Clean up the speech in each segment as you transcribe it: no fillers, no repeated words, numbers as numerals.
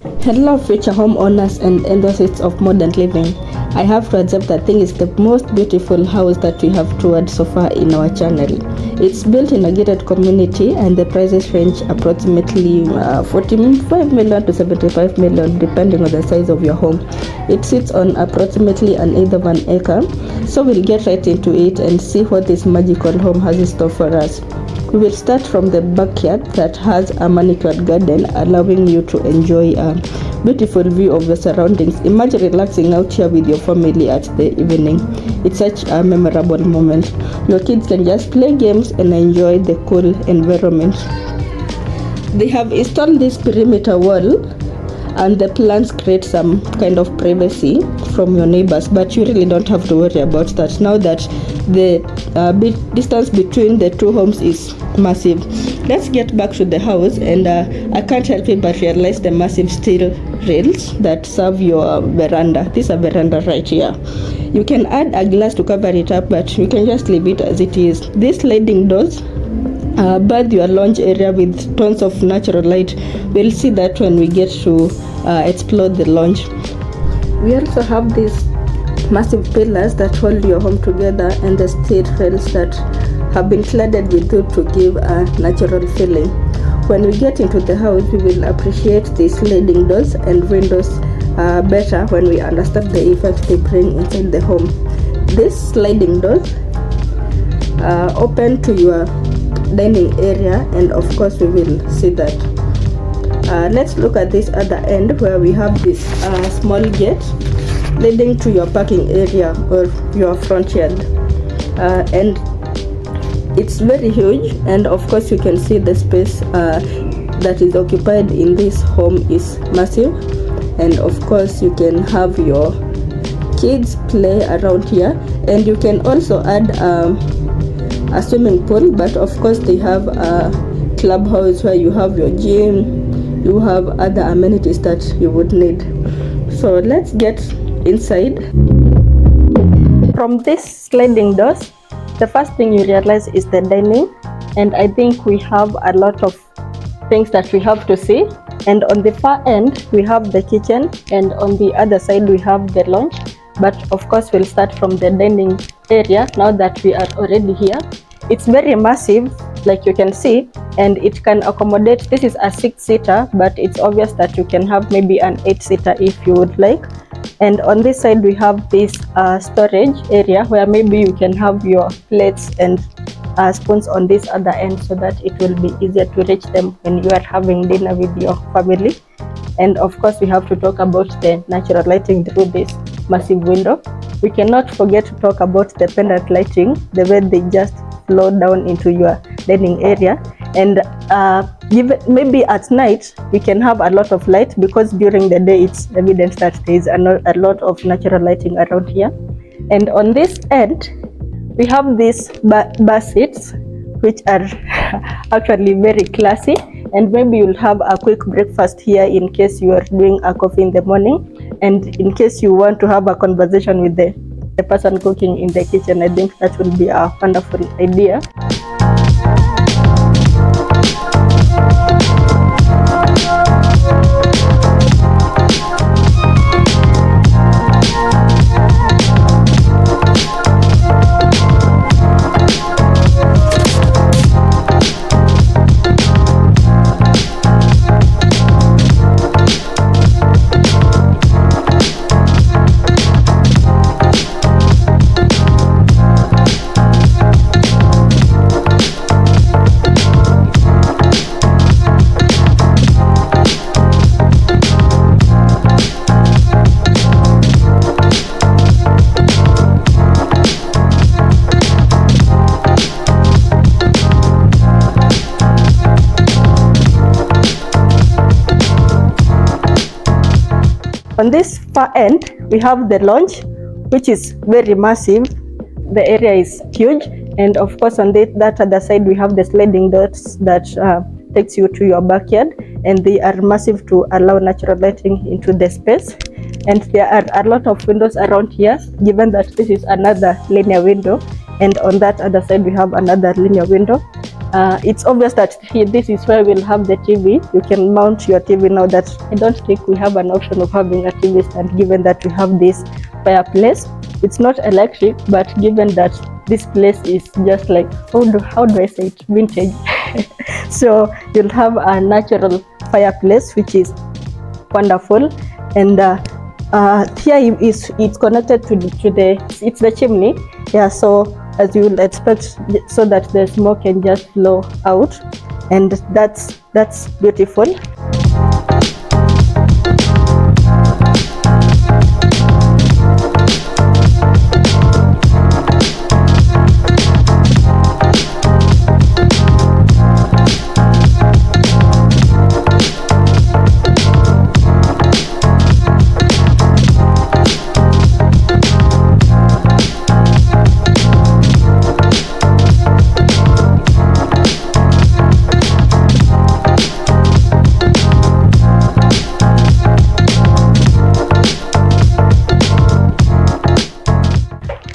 Hello future homeowners and enthusiasts of modern living. I have to accept that thing is the most beautiful house that we have toured so far in our channel. It's built in a gated community and the prices range approximately 45 million to 75 million depending on the size of your home. It sits on approximately an eighth of an acre, so we'll get right into it and see what this magical home has in store for us. We will start from the backyard that has a manicured garden allowing you to enjoy a beautiful view of the surroundings. Imagine relaxing out here with your family at the evening. It's such a memorable moment. Your kids can just play games and enjoy the cool environment. They have installed this perimeter wall and the plants create some kind of privacy from your neighbors, but you really don't have to worry about that now that the distance between the two homes is massive. Let's get back to the house, and I can't help it but realize the massive steel rails that serve your veranda. This is a veranda right here. You can add a glass to cover it up, but you can just leave it as it is. These sliding doors bathe your lounge area with tons of natural light. We'll see that when we get to explore the lounge. We also have these massive pillars that hold your home together and the steel rails that have been cladded with wood to give a natural feeling. When we get into the house, we will appreciate the sliding doors and windows better when we understand the effect they bring inside the home. These sliding doors open to your dining area, and of course we will see that. Let's look at this other end where we have this small gate leading to your parking area or your front yard, and it's very huge, and of course you can see the space that is occupied in this home is massive, and of course you can have your kids play around here, and you can also add a swimming pool, but of course they have a clubhouse where you have your gym, you have other amenities that you would need. So let's get inside. From these sliding doors, the first thing you realize is the dining, and I think we have a lot of things that we have to see. And on the far end we have the kitchen, and on the other side we have the lounge, but of course we'll start from the dining area now that we are already here. It's very massive, like you can see, and it can accommodate, this is a 6-seater, but it's obvious that you can have maybe an 8-seater if you would like. And on this side we have this storage area where maybe you can have your plates and spoons on this other end, so that it will be easier to reach them when you are having dinner with your family. And of course we have to talk about the natural lighting through this massive window. We cannot forget to talk about the pendant lighting, the way they just flow down into your dining area. And maybe at night we can have a lot of light, because during the day it's evident that there is a lot of natural lighting around here. And on this end we have these bar seats, which are actually very classy, and maybe you'll have a quick breakfast here in case you are doing a coffee in the morning, and in case you want to have a conversation with the person cooking in the kitchen. I think that will be a wonderful idea. On this far end we have the lounge, which is very massive. The area is huge, and of course on that other side we have the sliding doors that takes you to your backyard, and they are massive to allow natural lighting into the space. And there are a lot of windows around here, given that this is another linear window, and on that other side we have another linear window. it's obvious that here, this is where we'll have the TV. You can mount your TV now. That I don't think we have an option of having a TV stand, given that we have this fireplace. It's not electric, but given that this place is just like, how do I say it, vintage. So you'll have a natural fireplace, which is wonderful. And here it's connected to the chimney. Yeah, so as you would expect, so that the smoke can just flow out, and that's beautiful.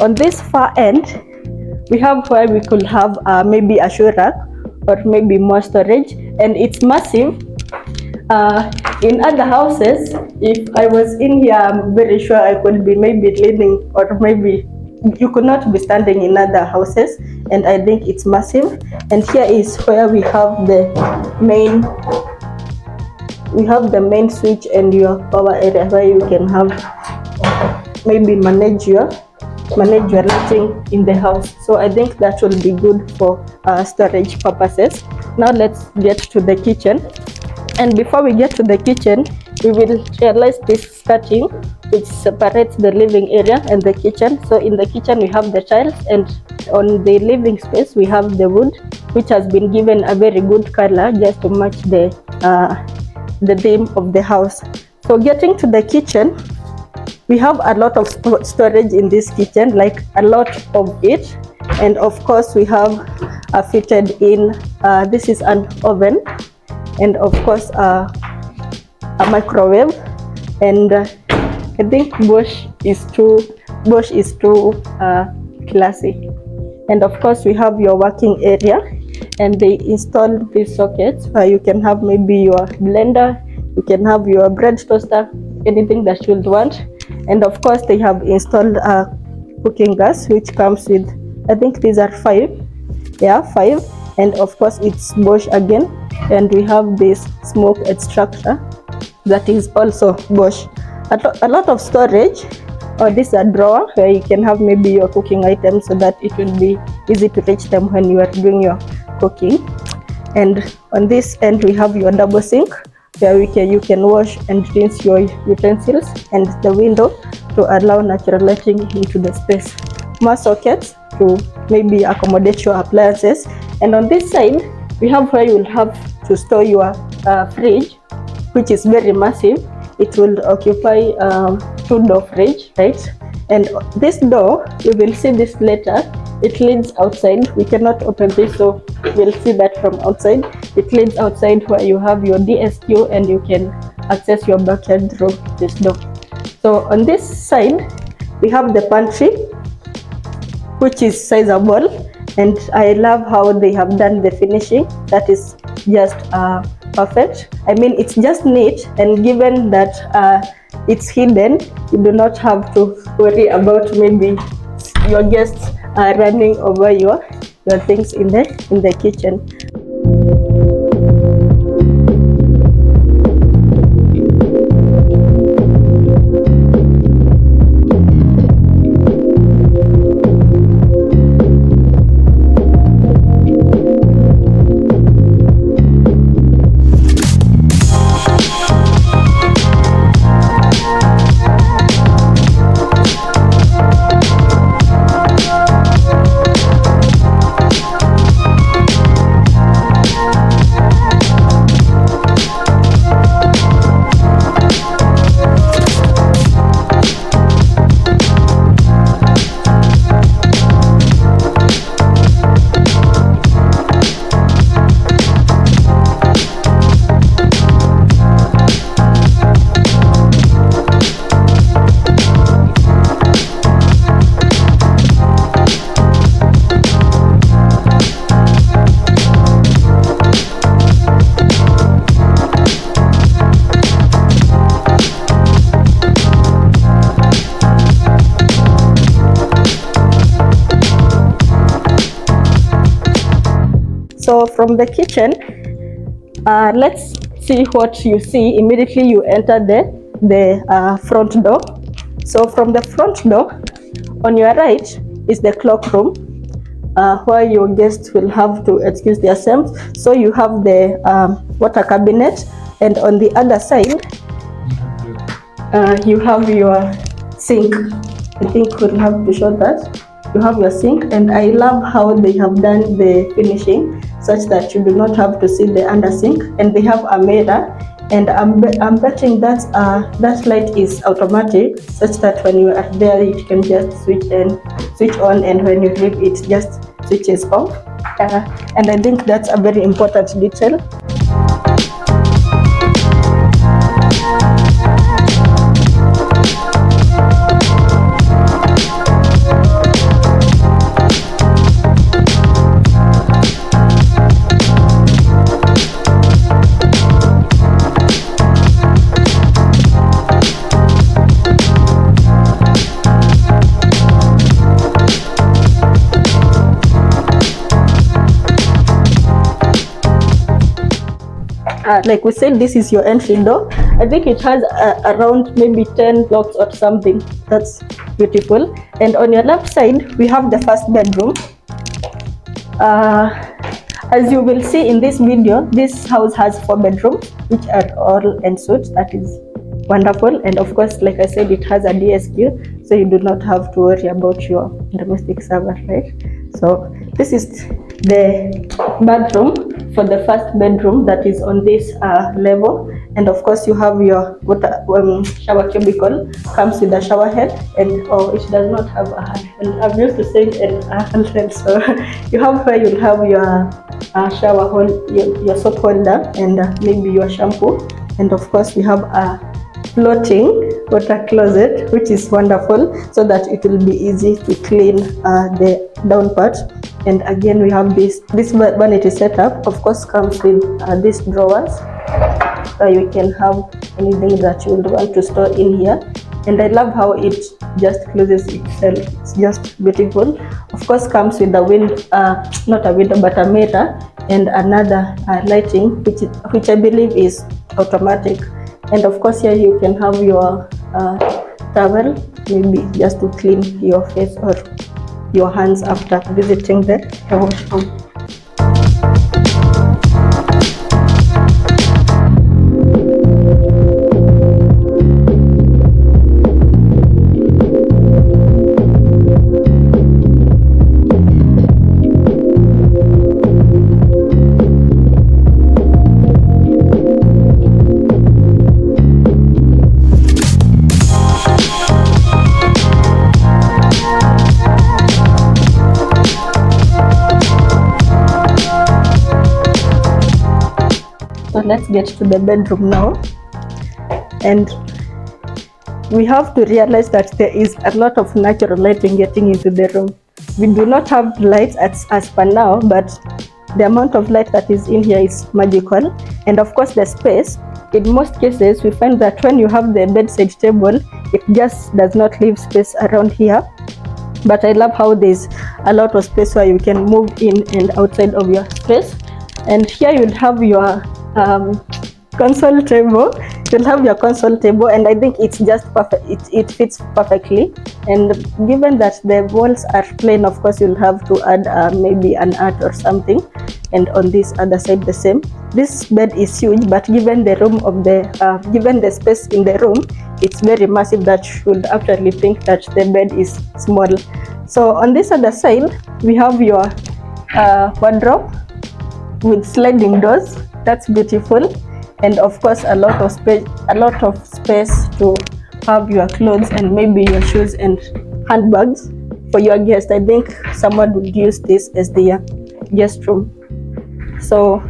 On this far end, we have where we could have maybe a shoe rack or maybe more storage, and it's massive. In other houses, if I was in here, I'm very sure I could be maybe leaning, or maybe you could not be standing in other houses, and I think it's massive. And here is where we have the main switch and your power area, where you can have maybe manage your lighting in the house. So I think that will be good for storage purposes. Now let's get to the kitchen, and before we get to the kitchen, we will realize this skirting which separates the living area and the kitchen. So in the kitchen we have the tiles, and on the living space we have the wood, which has been given a very good color just to match the theme of the house. So getting to the kitchen, we have a lot of storage in this kitchen, like a lot of it. And of course we have fitted in, this is an oven, and of course a microwave. And I think Bosch is too classy. And of course we have your working area, and they installed these sockets where you can have maybe your blender, you can have your bread toaster, anything that you want. And of course they have installed a cooking gas, which comes with, I think these are 5. And of course it's Bosch again. And we have this smoke extractor that is also Bosch. A lot of storage. Or this is a drawer where you can have maybe your cooking items, so that it will be easy to reach them when you are doing your cooking. And on this end we have your double sink, where you can wash and rinse your utensils, and the window to allow natural lighting into the space. More sockets to maybe accommodate your appliances. And on this side we have where you will have to store your fridge, which is very massive. It will occupy 2-door fridge, right? And this door, you will see this later, it leads outside. We cannot open this, so we'll see that from outside. It leads outside where you have your DSQ, and you can access your backyard through this door. So on this side we have the pantry, which is sizable, and I love how they have done the finishing. That is just perfect. I mean, it's just neat, and given that it's hidden, you do not have to worry about maybe your guests running over your things in the kitchen. from the kitchen, let's see what you see immediately you enter the front door. So from the front door, on your right is the cloakroom, where your guests will have to excuse themselves. So you have the water cabinet, and on the other side you have your sink. I think we'll have to show that. You have your sink, and I love how they have done the finishing such that you do not have to see the under sink, and they have a mirror, and I'm betting that that light is automatic, such that when you are there it can just switch on, and when you leave it just switches off, and I think that's a very important detail. Like we said, this is your entry door. I think it has around maybe 10 locks or something. That's beautiful. And on your left side, we have the first bedroom. As you will see in this video, this house has 4 bedrooms, which are all ensuite. That is wonderful. And of course, like I said, it has a DSQ, so you do not have to worry about your domestic server, right? So this is the bathroom for the first bedroom that is on this level, and of course you have your water shower cubicle, comes with a shower head, and it does not have a handle. I'm used to saying a handle, so you have where you'll have your shower hold, your soap holder, and maybe your shampoo, and of course we have a floating water closet, which is wonderful, so that it will be easy to clean the down part. And again, we have this vanity setup. Of course, comes with these drawers, so you can have anything that you would want to store in here. And I love how it just closes itself. It's just beautiful. Of course, comes with a window, not a window, but a mirror, and another lighting, which I believe is automatic. And of course, here you can have your towel, maybe just to clean your face or your hands after visiting the washroom. So let's get to the bedroom now, and we have to realize that there is a lot of natural lighting getting into the room. We do not have lights as per now, but the amount of light that is in here is magical. And of course the space, in most cases we find that when you have the bedside table, it just does not leave space around here, but I love how there's a lot of space where you can move in and outside of your space. And here you'll have your console table. You'll have your console table, and I think it's just perfect. It fits perfectly. And given that the walls are plain, of course you'll have to add maybe an art or something. And on this other side the same. This bed is huge, but given the room of the given the space in the room, it's very massive that you should actually think that the bed is small. So on this other side we have your wardrobe with sliding doors. That's beautiful. And of course a lot of space to have your clothes and maybe your shoes and handbags for your guests. I think someone would use this as their guest room. So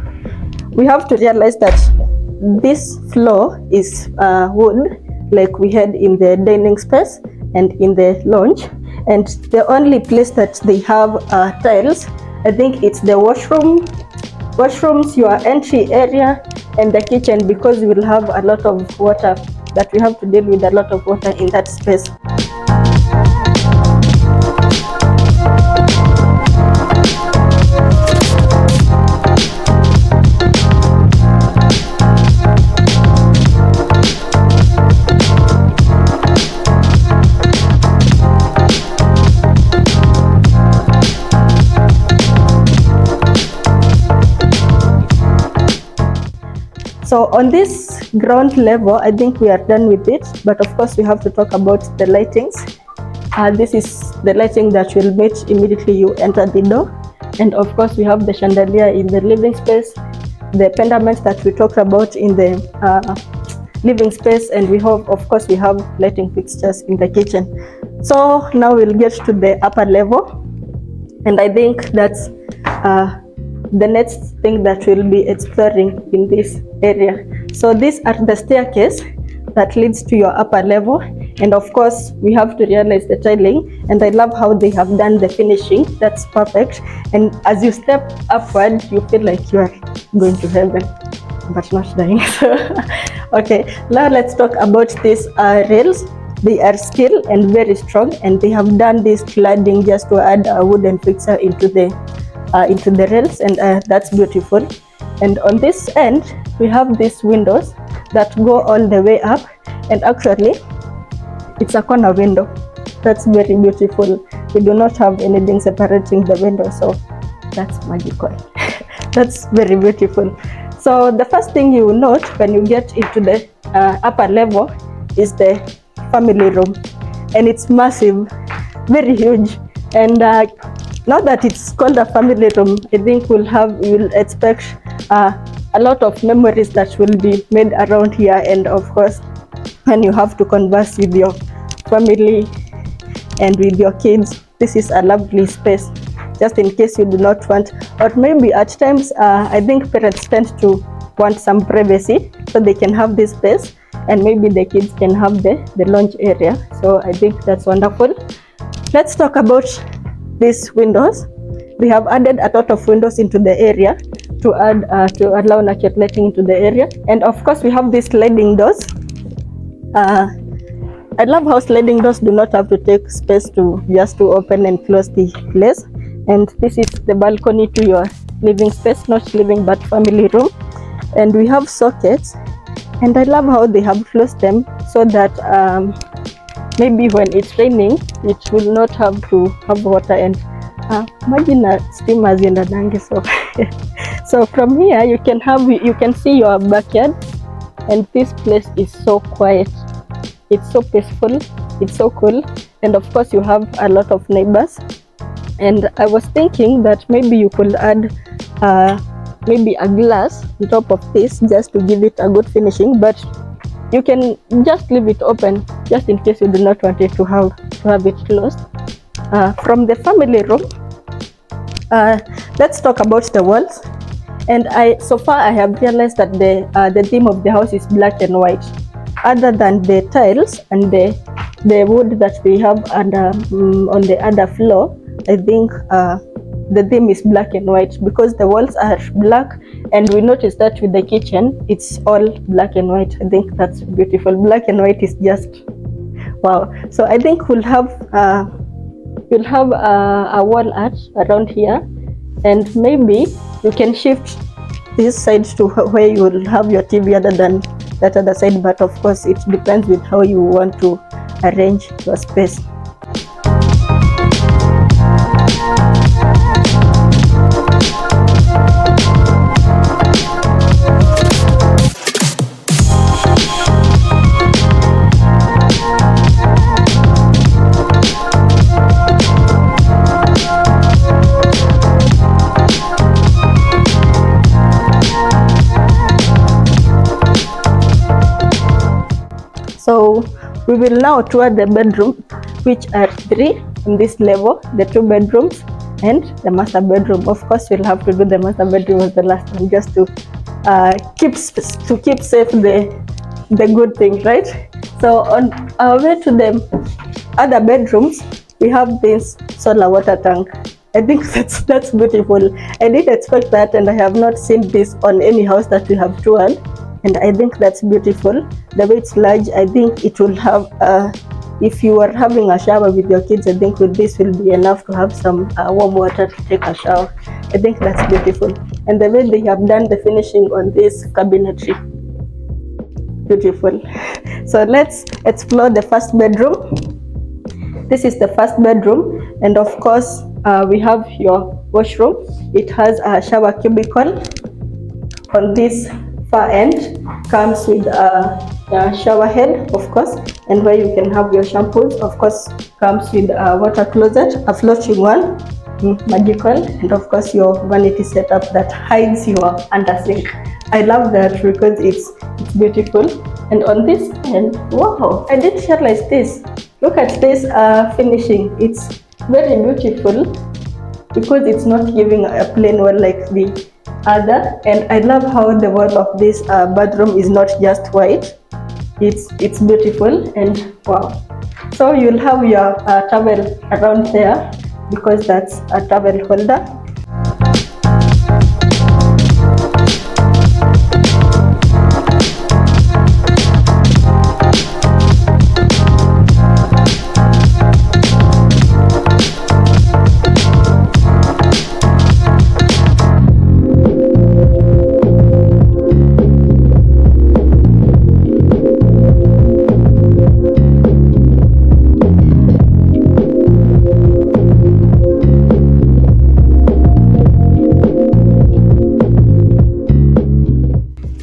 we have to realize that this floor is wood, like we had in the dining space and in the lounge, and the only place that they have tiles, I think it's the washrooms, your entry area, and the kitchen, because we will have a lot of water, that we have to deal with a lot of water in that space. So on this ground level, I think we are done with it, but of course we have to talk about the lightings. This is the lighting that will meet immediately you enter the door, and of course we have the chandelier in the living space, the pendants that we talked about in the living space, and we have, of course, we have lighting fixtures in the kitchen. So now we'll get to the upper level, and I think that's the next thing that we'll be exploring in this area. So these are the staircase that leads to your upper level, and of course we have to realize the tiling, and I love how they have done the finishing. That's perfect, and as you step upward you feel like you are going to heaven but not dying. Okay, now let's talk about these rails. They are steel and very strong, and they have done this cladding just to add a wooden fixture into the rails, and that's beautiful. And on this end we have these windows that go all the way up, and actually it's a corner window. That's very beautiful. We do not have anything separating the window, so that's magical. That's very beautiful. So the first thing you will note when you get into the upper level is the family room, and it's massive, very huge. And now that it's called a family room, I think you'll expect a lot of memories that will be made around here, and of course when you have to converse with your family and with your kids, this is a lovely space, just in case you do not want, or maybe at times I think parents tend to want some privacy, so they can have this space, and maybe the kids can have the lounge area. So I think that's wonderful. Let's talk about these windows. We have added a lot of windows into the area to allow natural lighting into the area, and of course we have these sliding doors. I love how sliding doors do not have to take space to just to open and close the place. And this is the balcony to your living space, not living but family room. And we have sockets, and I love how they have closed them so that maybe when it's raining it will not have to have water. And imagine a steamers in the dangi. So from here you can see your backyard, and this place is so quiet, it's so peaceful, it's so cool, and of course you have a lot of neighbors. And I was thinking that maybe you could add maybe a glass on top of this just to give it a good finishing, but you can just leave it open just in case you do not want it to have it closed. From the family room, let's talk about the walls. And so far I have realized that the theme of the house is black and white, other than the tiles and the wood that we have on the other floor. I think the theme is black and white because the walls are black, and we noticed that with the kitchen it's all black and white. I think that's beautiful. Black and white is just wow. So I think we'll have a wall art around here, and maybe you can shift this side to where you will have your TV other than that other side, but of course it depends with how you want to arrange your space. So we will now tour the bedroom, which are 3 in this level, the 2 bedrooms and the master bedroom. Of course we'll have to do the master bedroom as the last one, just to keep safe the good things, right? So on our way to the other bedrooms, we have this solar water tank. I think that's beautiful. I didn't expect that, and I have not seen this on any house that we have toured, and I think that's beautiful. The way it's large, I think it will have if you are having a shower with your kids, I think with this will be enough to have some warm water to take a shower. I think that's beautiful. And the way they have done the finishing on this cabinetry, beautiful. So let's explore the first bedroom. This is the first bedroom, and of course we have your washroom. It has a shower cubicle on this far end comes with a shower head, of course, and where you can have your shampoos. Of course, comes with a water closet, a floating one, magical, and of course your vanity setup that hides your under sink. I love that because it's beautiful. And on this end, wow, I didn't realize this. Look at this finishing. It's very beautiful because it's not giving a plain wall like the other. And I love how the wall of this bathroom is not just white. It's beautiful, and wow. So you'll have your towel around there because that's a towel holder.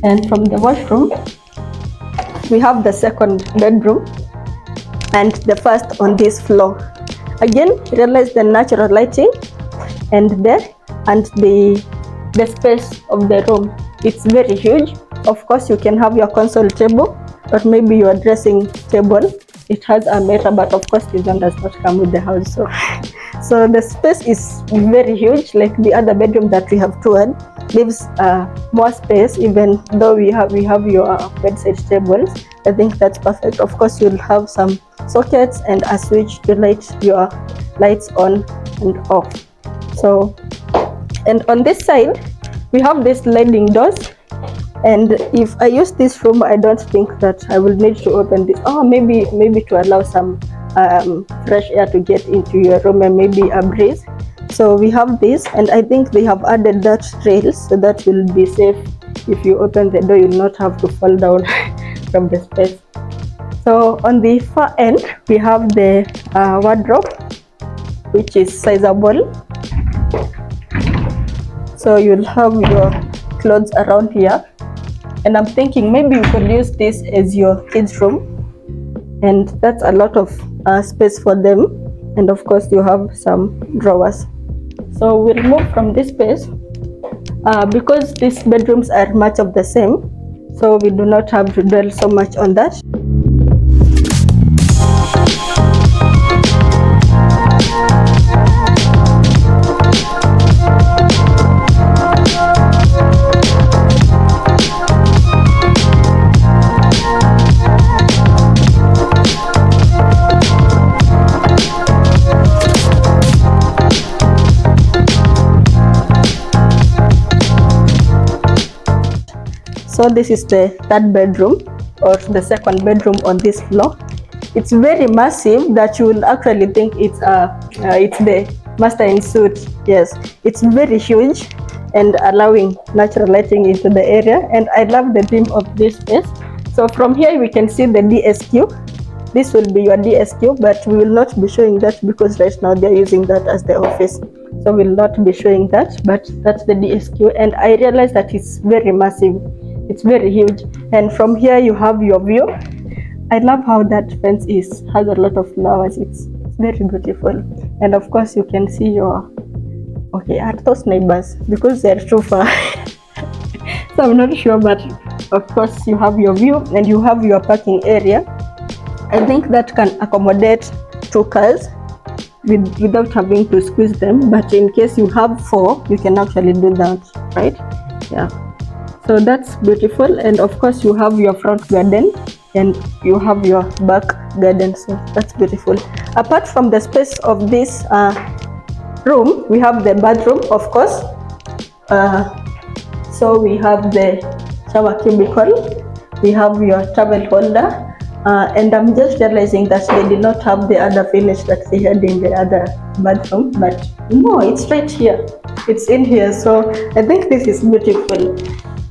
And from the washroom, we have the second bedroom and the first on this floor. Again, realize the natural lighting and the space of the room. It's very huge. Of course, you can have your console table or maybe your dressing table. It has a mirror, but of course this one does not come with the house. So the space is very huge, like the other bedroom that we have toured. Leaves more space, even though we have your bedside tables. I think that's perfect. Of course, you'll have some sockets and a switch to light your lights on and off. So, and on this side, we have these sliding doors. And if I use this room, I don't think that I will need to open this. Oh, maybe to allow some fresh air to get into your room and maybe a breeze. So we have this, and I think they have added that rail so that will be safe. If you open the door, you'll not have to fall down from the space. So on the far end, we have the wardrobe, which is sizable. So you'll have your clothes around here. And I'm thinking maybe you could use this as your kids' room. And that's a lot of space for them. And of course, you have some drawers. So we'll move from this space because these bedrooms are much of the same, so we do not have to dwell so much on that. So this is the third bedroom or the second bedroom on this floor. It's very massive that you will actually think it's the master ensuite. Yes, it's very huge and allowing natural lighting into the area. And I love the theme of this space. So from here we can see the DSQ. This will be your DSQ, but we will not be showing that because right now they're using that as the office. So we'll not be showing that, but that's the DSQ. And I realized that it's very massive. It's very huge. And from here you have your view. I love how that fence has a lot of flowers. It's very beautiful. And of course you can see are those neighbors because they're too far. So I'm not sure, but of course you have your view and you have your parking area. I think that can accommodate 2 cars without having to squeeze them. But in case you have 4, you can actually do that, right? Yeah. So that's beautiful. And of course you have your front garden and you have your back garden. So that's beautiful. Apart from the space of this room, we have the bathroom, of course. So we have the shower cubicle, we have your towel holder, and I'm just realizing that they did not have the other finish that they had in the other bathroom, but no, it's right here. It's in here. So I think this is beautiful.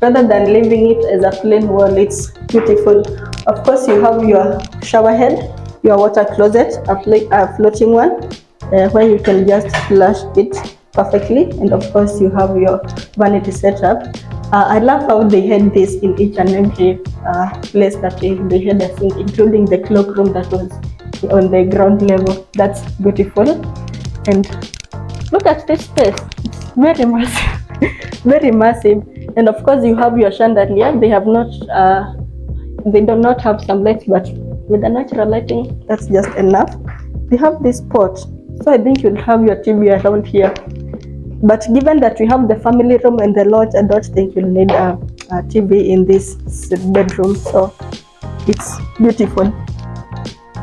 Rather than leaving it as a plain wall, it's beautiful. Of course, you have your shower head, your water closet, a floating one, where you can just flush it perfectly. And of course, you have your vanity setup. I love how they had this in each and every place that they had a sink, including the cloakroom that was on the ground level. That's beautiful. And look at this space. It's very massive, very massive. And of course, you have your chandelier. They have not, they do not have some lights, but with the natural lighting, that's just enough. They have this pot, so I think you'll have your TV around here. But given that we have the family room and the lodge, I don't think you'll need a TV in this bedroom. So it's beautiful.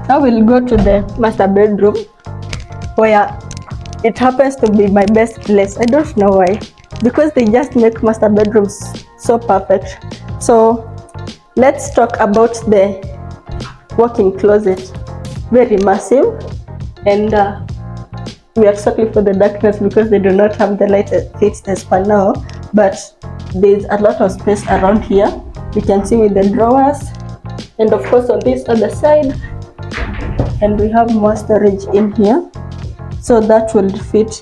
Now we'll go to the master bedroom, where it happens to be my best place. I don't know why, because they just make master bedrooms so perfect. So let's talk about the walk-in closet. Very massive, and we are sorry for the darkness because they do not have the light fixed as per now, but there's a lot of space around here. You can see with the drawers, and of course on this other side, and we have more storage in here, so that will fit,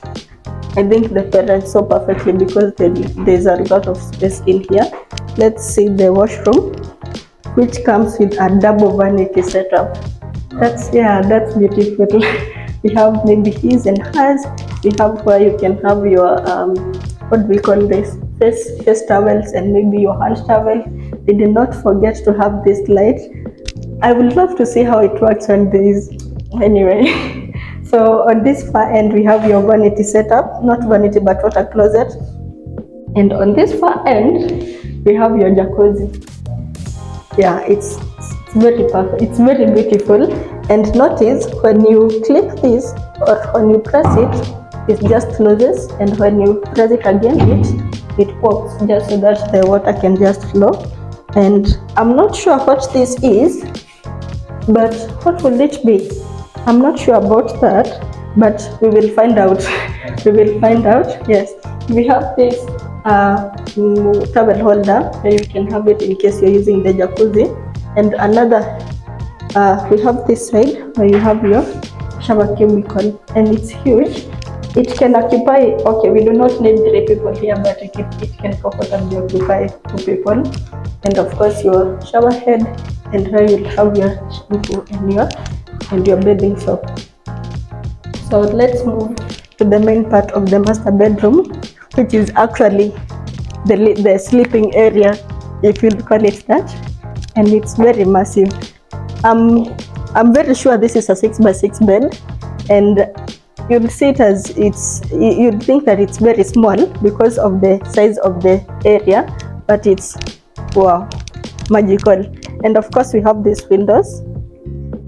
I think, the parents so perfectly because there's a lot of space in here. Let's see the washroom, which comes with a double vanity setup. That's beautiful. We have maybe his and hers. We have where you can have your what do we call this, face towels and maybe your hand towel. They did not forget to have this light. I would love to see how it works on this. Anyway, so on this far end we have your vanity setup, not vanity but water closet, and on this far end we have your jacuzzi. Yeah, it's very perfect. It's very beautiful. And notice when you click this or when you press it just closes, and when you press it again it pops, just so that the water can just flow. And I'm not sure what this is, but what will it be? I'm not sure about that, but we will find out. We will find out. Yes, we have this towel holder where you can have it in case you're using the jacuzzi, and another we have this side where you have your shower cubicle, and it's huge. It can occupy, okay, we do not need 3 people here, but it can comfortably occupy 2 people. And of course your shower head, and where you'll have your shampoo and your bathing soap. So let's move to the main part of the master bedroom, which is actually the sleeping area, if you'll call it that, and it's very massive. I'm very sure this is a 6x6 bed, and you'll see it as you'd think that it's very small because of the size of the area, but it's wow, magical. And of course we have these windows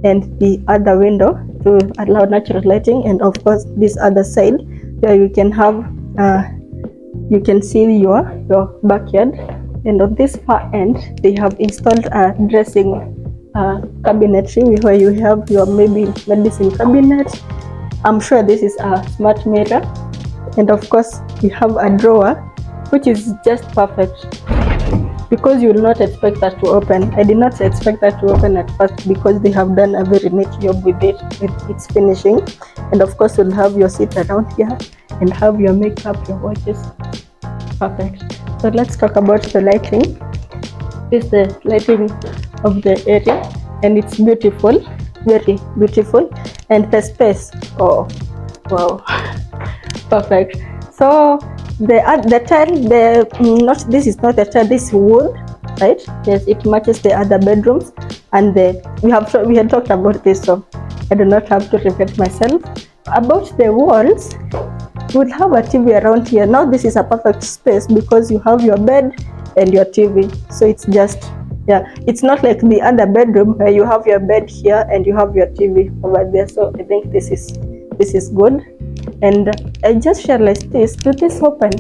and the other window to allow natural lighting, and of course this other side where you can have you can see your backyard. And on this far end they have installed a dressing cabinetry where you have your maybe medicine cabinet. I'm sure this is a smart mirror, and of course you have a drawer, which is just perfect because you will not expect that to open. I did not expect that to open at first because they have done a very neat job with it, with its finishing. And of course you'll have your seat around here and have your makeup, your watches. Perfect. So let's talk about the lighting. This is the lighting of the area, and it's beautiful, very beautiful. And the space, oh wow, perfect. So the tile, not this is not a tile, this is wood, right? Yes, it matches the other bedrooms, and we had talked about this, so I do not have to repeat myself. About the walls, we'll have a TV around here. Now this is a perfect space because you have your bed and your TV, so it's just, yeah, it's not like the other bedroom where you have your bed here and you have your TV over there. So I think this is good. And I just realized this. Do this open?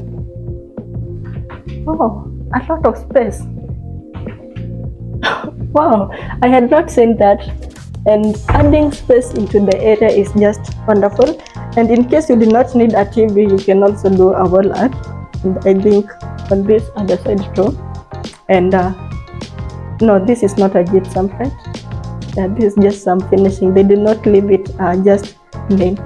Oh, a lot of space. Wow, I had not seen that. And adding space into the area is just wonderful. And in case you do not need a TV, you can also do a wall art. And I think on this other side too. And no, this is not a gypsum, right? Yeah, this is just some finishing. They did not leave it just plain.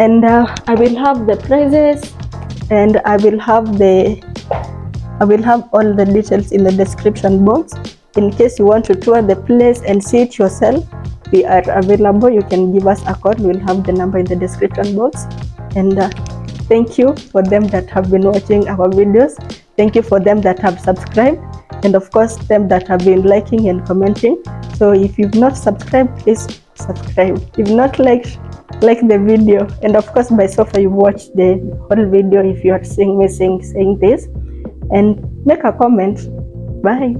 and I will have the prices, and I will have all the details in the description box in case you want to tour the place and see it yourself. We are available. You can give us a call. We'll have the number in the description box. And thank you for them that have been watching our videos. Thank you for them that have subscribed, and of course them that have been liking and commenting. So if you've not subscribed, please subscribe. If not liked, like the video, and of course by so far you've watched the whole video. If you are seeing me saying this, and make a comment. Bye.